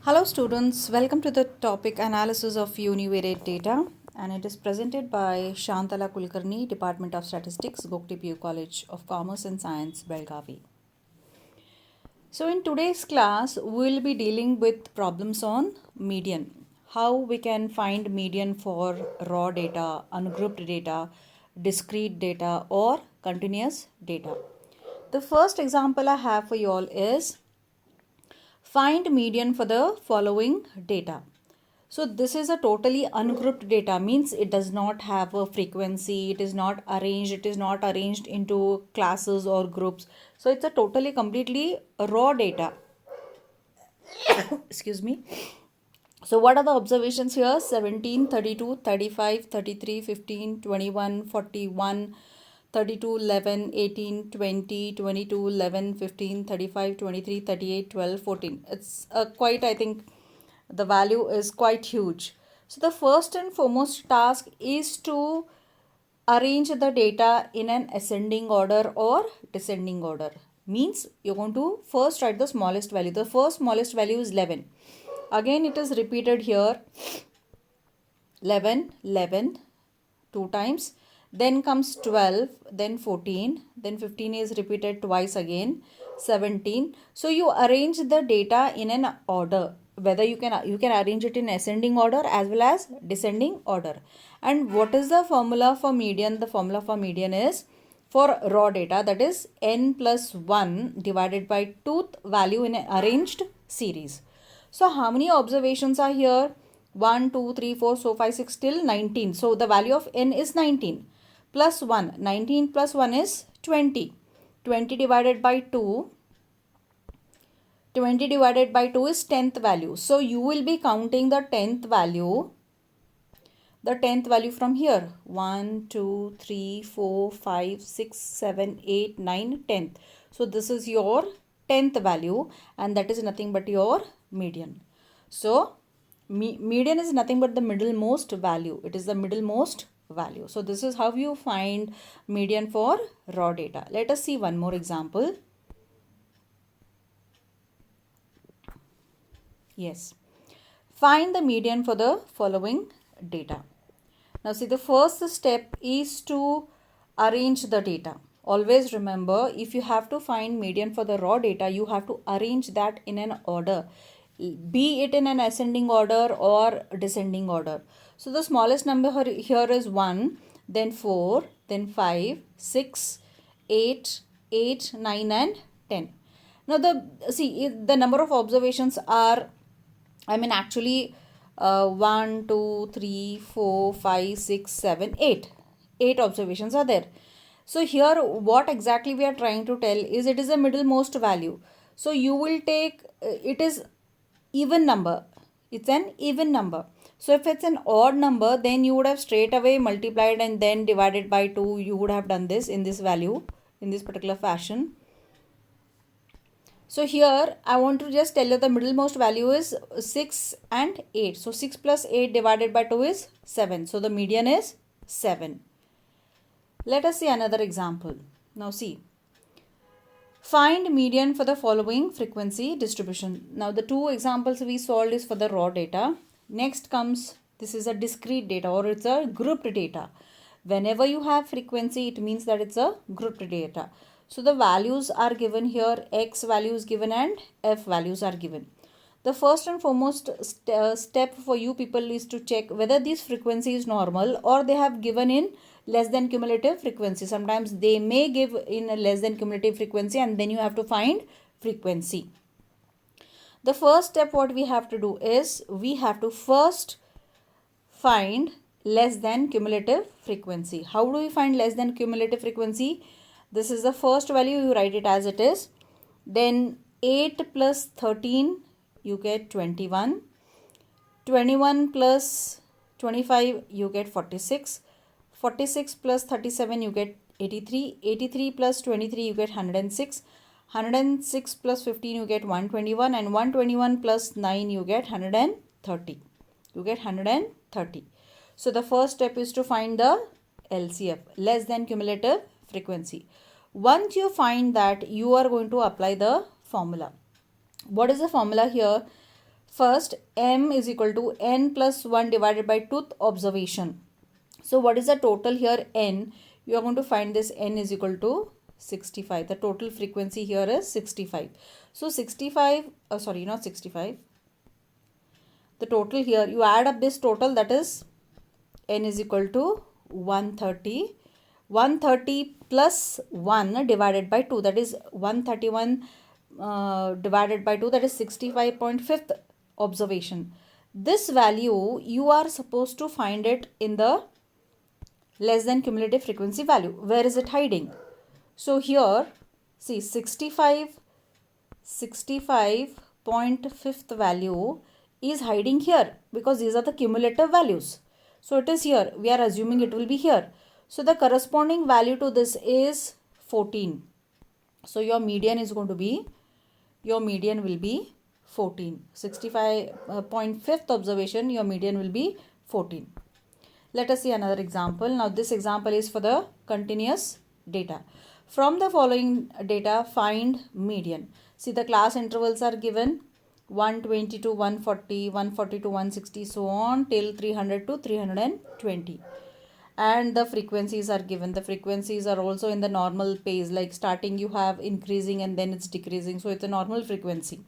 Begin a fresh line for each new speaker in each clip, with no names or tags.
Hello students, welcome to the topic analysis of univariate data, and it is presented by Shantala Kulkarni, Department of Statistics, Gokti PU College of Commerce and Science, Belgavi. So in today's class, we will be dealing with problems on median. How we can find median for raw data, ungrouped data, discrete data or continuous data. The first example I have for you all is find median for the following data. So this is a totally ungrouped data, means it does not have a frequency, it is not arranged into classes or groups. So it's a totally completely raw data. Excuse me. So what are the observations here? 17, 32, 35, 33, 15, 21, 41, 32, 11, 18, 20, 22, 11, 15, 35, 23, 38, 12, 14. It's quite, I think, the value is quite huge. So the first and foremost task is to arrange the data in an ascending order or descending order. Means you're going to first write the smallest value. The first smallest value is 11. Again it is repeated here 11, 11, 2 times. Then comes 12, then 14, then 15 is repeated twice again, 17. So you arrange the data in an order. Whether you can arrange it in ascending order as well as descending order. And what is the formula for median? The formula for median is for raw data, that is n plus 1 divided by tooth value in an arranged series. So how many observations are here? 1, 2, 3, 4, so 5, 6 till 19. So the value of n is 19 plus 1. 19 plus 1 is 20. 20 divided by 2. 20 divided by 2 is 10th value. So you will be counting the 10th value. The 10th value from here. 1, 2, 3, 4, 5, 6, 7, 8, 9, 10th. So this is your 10th value and that is nothing but your median. So median is nothing but the middlemost value. It is the middlemost value. So this is how you find median for raw data. Let us see one more example. Yes. Find the median for the following data. Now see, the first step is to arrange the data. Always remember, if you have to find median for the raw data, you have to arrange that in an order, be it in an ascending order or descending order. So the smallest number here is 1, then 4, then 5, 6, 8, 8, 9 and 10. Now the number of observations are, actually 1, 2, 3, 4, 5, 6, 7, 8. 8 observations are there. So here what exactly we are trying to tell is it is a middlemost value. So you will take, it is even number. It's an even number. So if it's an odd number, then you would have straight away multiplied and then divided by 2. You would have done this in this value, in this particular fashion. So here I want to just tell you the middlemost value is 6 and 8. So 6 plus 8 divided by 2 is 7. So the median is 7. Let us see another example. Now see. Find median for the following frequency distribution. Now the two examples we solved is for the raw data. Next comes, this is a discrete data or it's a grouped data. Whenever you have frequency, it means that it's a grouped data. So the values are given here, X value is given and F values are given. The first and foremost step for you people is to check whether this frequency is normal or they have given in less than cumulative frequency. Sometimes they may give in a less than cumulative frequency and then you have to find frequency. The first step what we have to do is we have to first find less than cumulative frequency. How do we find less than cumulative frequency? This is the first value, you write it as it is. Then 8 plus 13, you get 21. 21 plus 25, you get 46. 46 plus 37, you get 83. 83 plus 23, you get 106. 106 plus 15, you get 121. And 121 plus 9, you get 130. You get 130. So the first step is to find the LCF, less than cumulative frequency. Once you find that, you are going to apply the formula. What is the formula here? First, m is equal to n plus 1 divided by tooth observation. So what is the total here? N. You are going to find this n is equal to 65. The total frequency here is 65. So 65, sorry, not 65. The total here, you add up this total, that is n is equal to 130. 130 plus 1 divided by 2, that is 131 divided by 2, that is 65.5th observation. This value you are supposed to find it in the less than cumulative frequency value. Where is it hiding? So here, see, 65.5th value is hiding here because these are the cumulative values. So it is here. We are assuming it will be here. So the corresponding value to this is 14. So your median is going to be, your median will be 14. 65.5th observation, your median will be 14. Let us see another example. Now this example is for the continuous data. From the following data, find median. See, the class intervals are given 120 to 140, 140 to 160, so on till 300 to 320. And the frequencies are given. The frequencies are also in the normal pace, like starting you have increasing and then it's decreasing. So it's a normal frequency.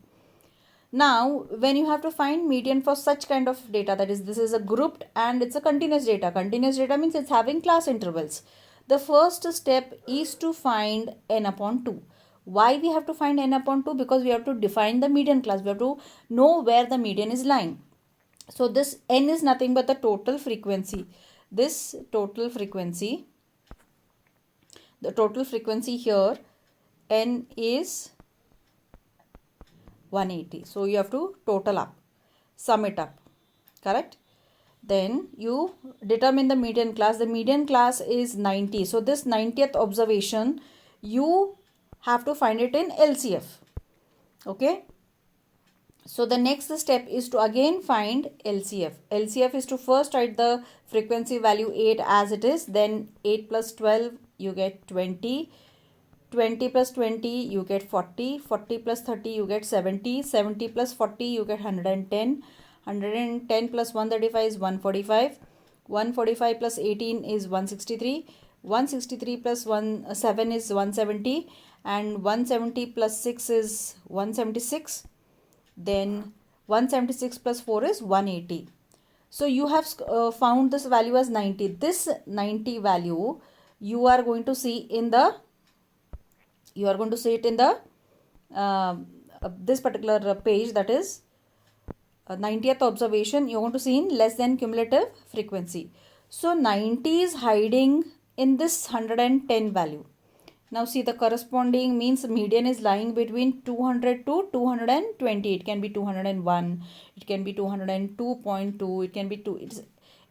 Now, when you have to find median for such kind of data, that is, this is a grouped and it's a continuous data. Continuous data means it's having class intervals. The first step is to find n upon 2. Why we have to find n upon 2? Because we have to define the median class. We have to know where the median is lying. So this n is nothing but the total frequency. This total frequency, the total frequency here, n is 180. So you have to total up, sum it up, correct? Then you determine the median class. The median class is 90. So this 90th observation, you have to find it in LCF. Okay. So the next step is to again find LCF. LCF is to first write the frequency value 8 as it is. Then 8 plus 12, you get 20. 20 plus 20, you get 40. 40 plus 30, you get 70. 70 plus 40, you get 110. 110 plus 135 is 145. 145 plus 18 is 163. 163 plus 7 is 170. And 170 plus 6 is 176. Then 176 plus 4 is 180. So you have found this value as 90. This 90 value you are going to see in the, you are going to see it in the this particular page, that is 90th observation. You are going to see in less than cumulative frequency. So 90 is hiding in this 110 value. Now see, the corresponding means median is lying between 200 to 220. It can be 201. It can be 202.2. It can be 2. It's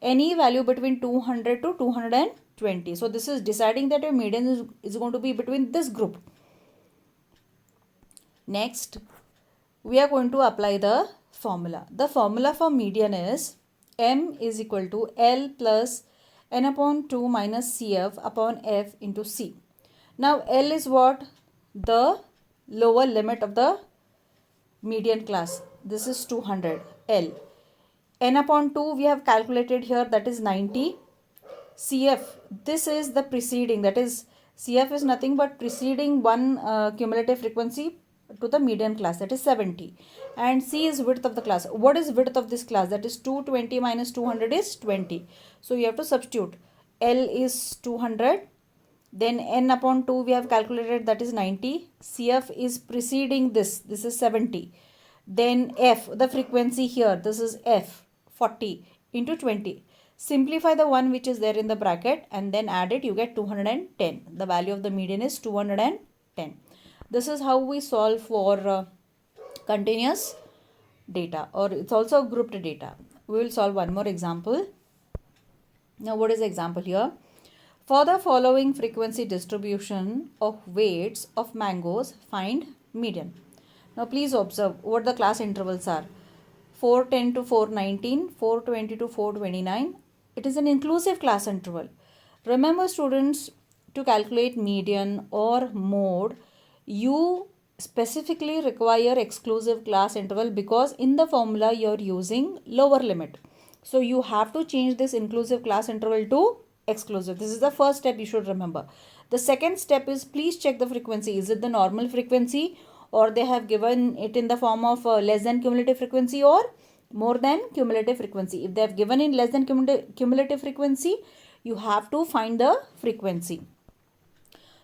any value between 200 to 220. So this is deciding that your median is going to be between this group. Next, we are going to apply the formula. The formula for median is m is equal to L plus n upon 2 minus CF upon F into C. Now L is what? The lower limit of the median class. This is 200. L. N upon 2 we have calculated here, that is 90. CF, this is the preceding, that is CF is nothing but preceding one cumulative frequency to the median class, that is 70. And C is width of the class. What is width of this class? That is 220 minus 200 is 20. So you have to substitute. L is 200. Then n upon 2 we have calculated, that is 90. CF is preceding this. This is 70. Then F, the frequency here, this is F, 40 into 20. Simplify the one which is there in the bracket and then add it, you get 210. The value of the median is 210. This is how we solve for continuous data, or it's also grouped data. We will solve one more example. Now what is the example here? For the following frequency distribution of weights of mangoes, find median. Now please observe what the class intervals are. 410 to 419, 420 to 429. It is an inclusive class interval. Remember students, to calculate median or mode, you specifically require exclusive class interval because in the formula you're using lower limit. So you have to change this inclusive class interval to exclusive. This is the first step you should remember. The second step is please check the frequency. Is it the normal frequency, or they have given it in the form of less than cumulative frequency or more than cumulative frequency. If they have given in less than cumulative frequency, you have to find the frequency.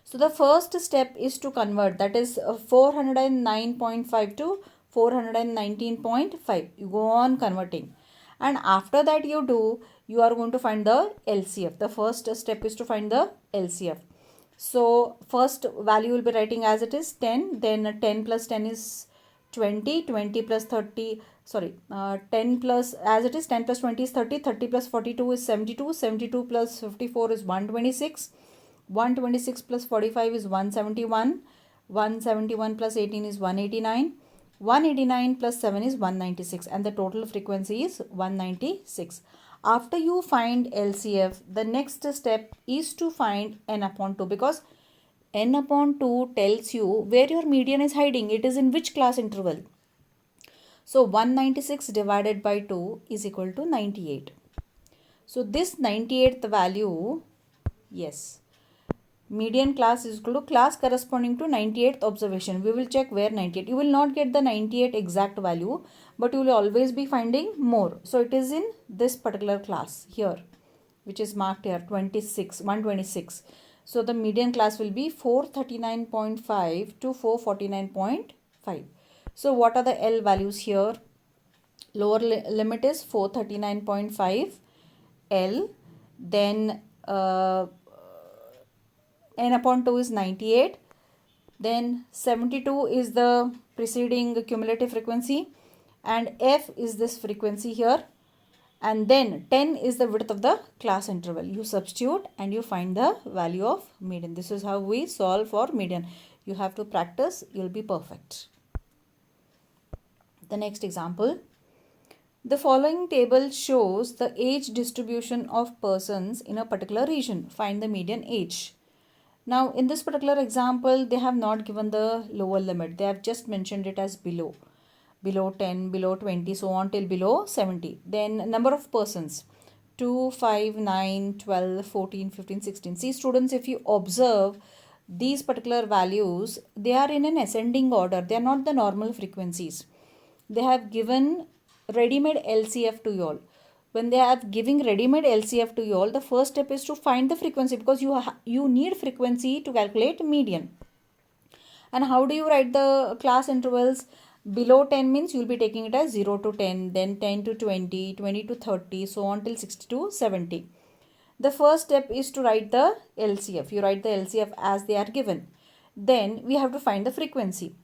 So the first step is to convert, that is 409.5 to 419.5. You go on converting, and after that you are going to find the LCF. The first step is to find the LCF. So first value will be writing as it is 10, then 10 plus 10 is 20, 20 plus 30, 10 plus, as it is 10 plus 20 is 30, 30 plus 42 is 72, 72 plus 54 is 126, 126 plus 45 is 171, 171 plus 18 is 189, 189 plus 7 is 196, and the total frequency is 196. After you find LCF, the next step is to find n upon 2, because n upon 2 tells you where your median is hiding. It is in which class interval. So 196 divided by 2 is equal to 98. So this 98th value, yes, median class is equal to class corresponding to 98th observation. We will check where 98. You will not get the 98 exact value, but you will always be finding more. So it is in this particular class here, which is marked here 126. So the median class will be 439.5 to 449.5. So what are the L values here? Lower limit is 439.5 L. Then n upon 2 is 98. Then 72 is the preceding cumulative frequency, and F is this frequency here, and then 10 is the width of the class interval. You substitute and you find the value of median. This is how we solve for median. You have to practice, you'll be perfect. The next example. The following table shows the age distribution of persons in a particular region. Find the median age. Now in this particular example, they have not given the lower limit. They have just mentioned it as below 10, below 20, so on till below 70. Then number of persons 2, 5, 9, 12, 14, 15, 16. See students, if you observe these particular values, they are in an ascending order. They are not the normal frequencies. They have given ready-made LCF to you all. When they are giving ready-made LCF to you all, the first step is to find the frequency, because you need frequency to calculate median. And how do you write the class intervals? Below 10 means you will be taking it as 0 to 10, then 10 to 20, 20 to 30, so on till 60 to 70. The first step is to write the LCF. You write the LCF as they are given. Then we have to find the frequency.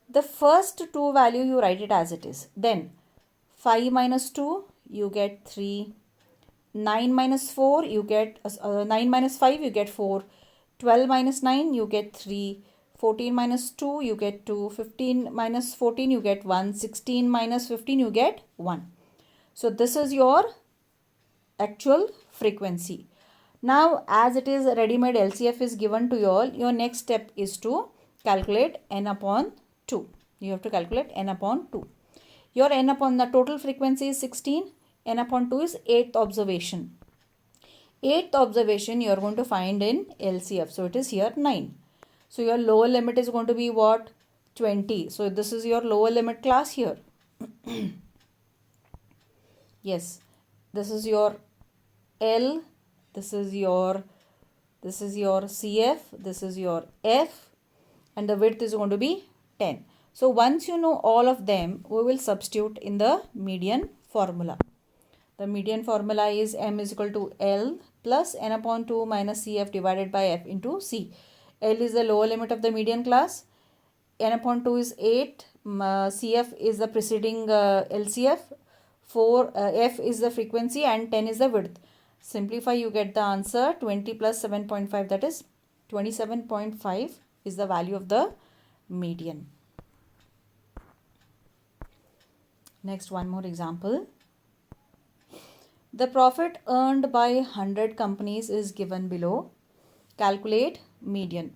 The first two value you write it as it is. Then 5 minus 2 you get 3. 9 minus 4 you get 9 minus 5 you get 4. 12 minus 9 you get 3. 14 minus 2 you get 2. 15 minus 14 you get 1. 16 minus 15 you get 1. So this is your actual frequency. Now as it is ready-made LCF is given to you all, your next step is to calculate n upon 2. You have to calculate n upon 2. Your n upon the total frequency is 16. N upon 2 is 8th observation. 8th observation you are going to find in LCF. So it is here 9. So your lower limit is going to be what? 20. So this is your lower limit class here. Yes. This is your L. This is your CF. This is your F. And the width is going to be 10. So once you know all of them, we will substitute in the median formula. The median formula is M is equal to L plus N upon 2 minus CF divided by F into C. L is the lower limit of the median class. N upon 2 is 8. CF is the preceding LCF. F is the frequency and 10 is the width. Simplify, you get the answer 20 plus 7.5, that is 27.5 is the value of the median. Next, one more example. The profit earned by 100 companies is given below. Calculate median.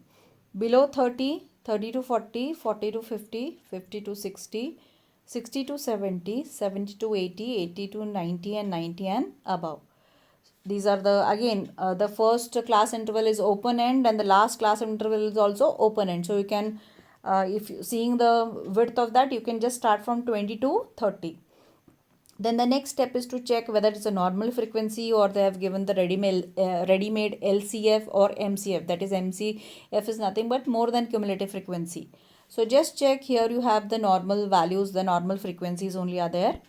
Below 30, 30 to 40, 40 to 50, 50 to 60, 60 to 70, 70 to 80, 80 to 90 and 90 and above. These are the, again, the first class interval is open end and the last class interval is also open end. So you can, if seeing the width of that, you can just start from 20 to 30. Then the next step is to check whether it's a normal frequency or they have given the ready-made LCF or MCF. That is, MCF is nothing but more than cumulative frequency. So just check here, you have the normal values, the normal frequencies only are there.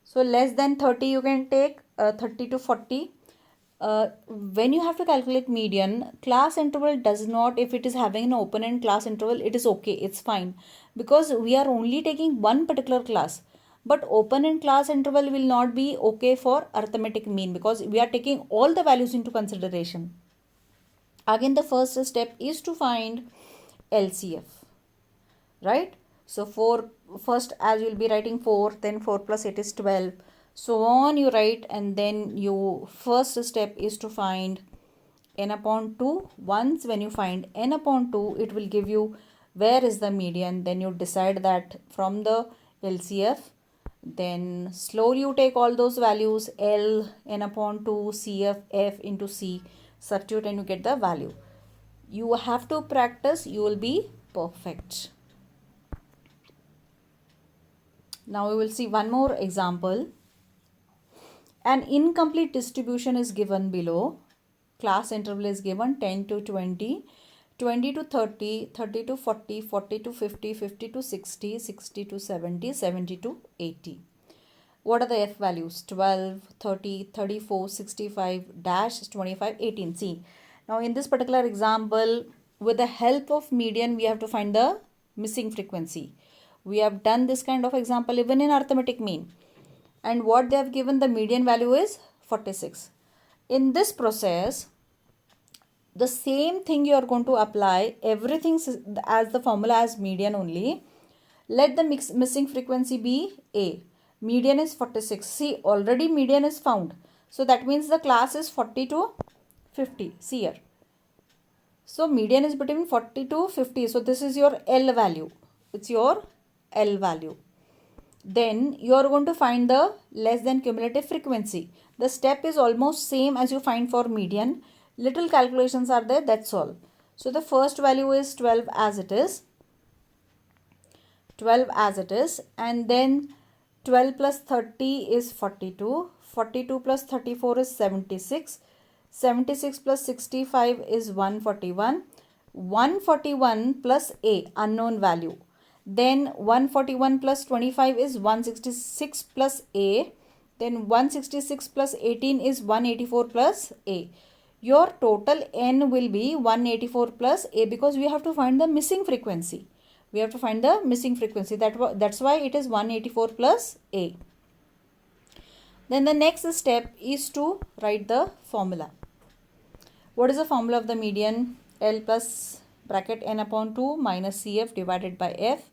So less than 30 you can take 30 to 40. When you have to calculate median, class interval does not, if it is having an open end class interval, it is okay, it's fine, because we are only taking one particular class. But open end class interval will not be okay for arithmetic mean because we are taking all the values into consideration. Again, the first step is to find LCF, right? So first, as you will be writing 4, then 4 plus 8 is 12. So on you write, and then you first step is to find n upon 2. Once when you find n upon 2, it will give you where is the median. Then you decide that from the LCF. Then slowly you take all those values, L, n upon 2, CF, F into C, substitute and you get the value. You have to practice, you will be perfect. Now we will see one more example. An incomplete distribution is given below. Class interval is given 10 to 20, 20 to 30, 30 to 40, 40 to 50, 50 to 60, 60 to 70, 70 to 80. What are the F values? 12, 30, 34, 65, dash 25, 18. See, now in this particular example, with the help of median, we have to find the missing frequency. We have done this kind of example even in arithmetic mean. And what they have given, the median value is 46. In this process, the same thing you are going to apply, everything as the formula as median only. Let the missing frequency be A. Median is 46. See, already median is found. So that means the class is 40 to 50. See here. So median is between 40 to 50. So this is your L value. It's your L value. Then you are going to find the less than cumulative frequency. The step is almost same as you find for median. Little calculations are there, that's all. So the first value is 12 as it is. 12 as it is. And then 12 plus 30 is 42. 42 plus 34 is 76. 76 plus 65 is 141. 141 plus A, unknown value. Then 141 plus 25 is 166 plus A. Then 166 plus 18 is 184 plus A. Your total N will be 184 plus A because we have to find the missing frequency. We have to find the missing frequency. That's why it is 184 plus A. Then the next step is to write the formula. What is the formula of the median? L plus bracket n upon 2 minus CF divided by F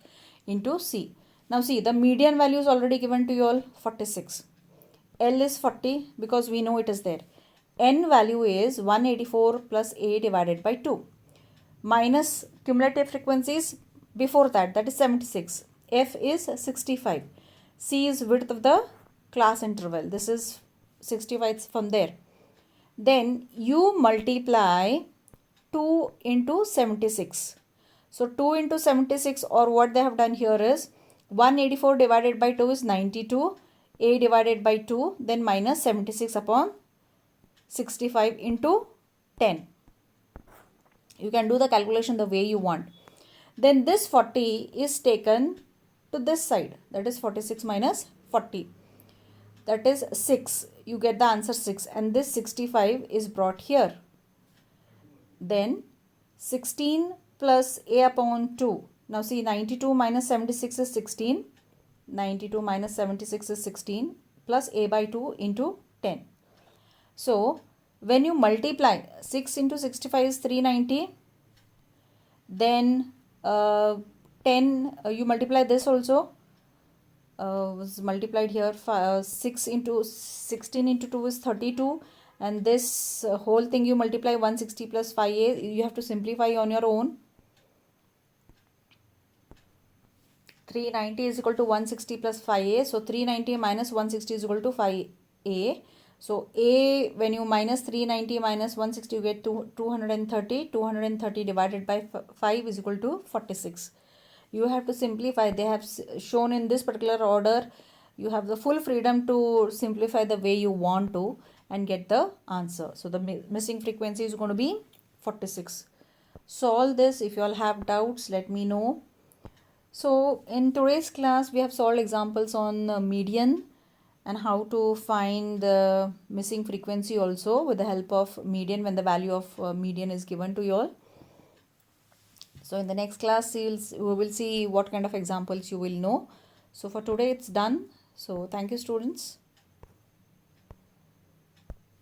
into C. Now see, the median value is already given to you all, 46. L is 40 because we know it is there. N value is 184 plus A divided by 2. Minus cumulative frequencies before that, that is 76. F is 65. C is width of the class interval. This is 65 from there. Then you multiply 2 into 76. So 2 into 76, or what they have done here is 184 divided by 2 is 92. A divided by 2, then minus 76 upon 65 into 10. You can do the calculation the way you want. Then this 40 is taken to this side. That is 46 minus 40. That is 6. You get the answer 6. And this 65 is brought here. Then 16 plus A upon 2. Now see, 92 minus 76 is 16. 92 minus 76 is 16 plus A by 2 into 10. So when you multiply 6 into 65 is 390. Then 10 you multiply this also. Was multiplied here. 6 into 16 into 2 is 32. And this whole thing you multiply 160 plus 5A. You have to simplify on your own. 390 is equal to 160 plus 5a. So 390 minus 160 is equal to 5a. So a, when you minus 390 minus 160, you get 230. 230 divided by 5 is equal to 46. You have to simplify. They have shown in this particular order. You have the full freedom to simplify the way you want to and get the answer. So the missing frequency is going to be 46. Solve this. If you all have doubts, let me know. So in today's class, we have solved examples on median and how to find the missing frequency also with the help of median when the value of median is given to you all. So in the next class, we will see what kind of examples you will know. So for today, it's done. So thank you, students.